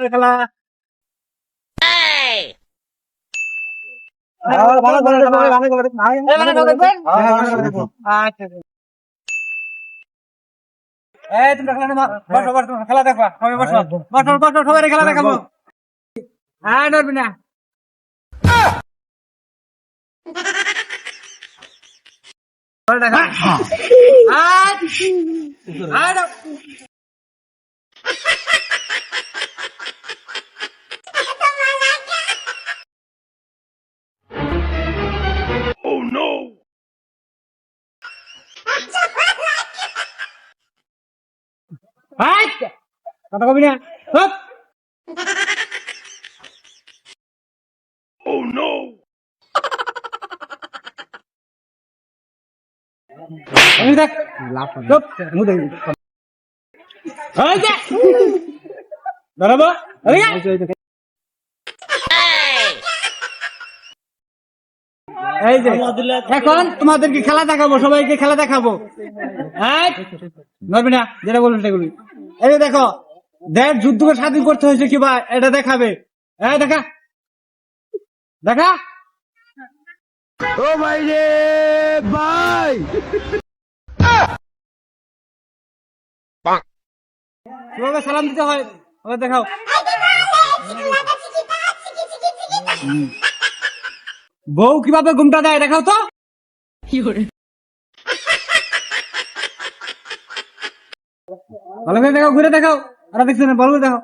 খেলা খেলা দেখবা সবাই খেলা দেখাবো। হ্যাঁ নড়বি না। কথা কবি না। দেখ দাঁড়াবো। এই যে এখন তোমাদেরকে খেলা দেখাবো, সবাইকে খেলা দেখাবো। নড়বি না, যেটা বলুন সেগুলি। এই যে দেখো, দেশ যুদ্ধকে স্বাধীন করতে হয়েছে কিবা এটা দেখাবে। এই দেখা দেখা। ও ভাই রে ভাই, কিভাবে সালাম দিতে হয় ওদের দেখাও। বউ কিভাবে ঘুমটা দেয় দেখাও তো। ভালো করে দেখাও, ঘুরে দেখাও। আর দেখছো না, ভালো করে দেখাও।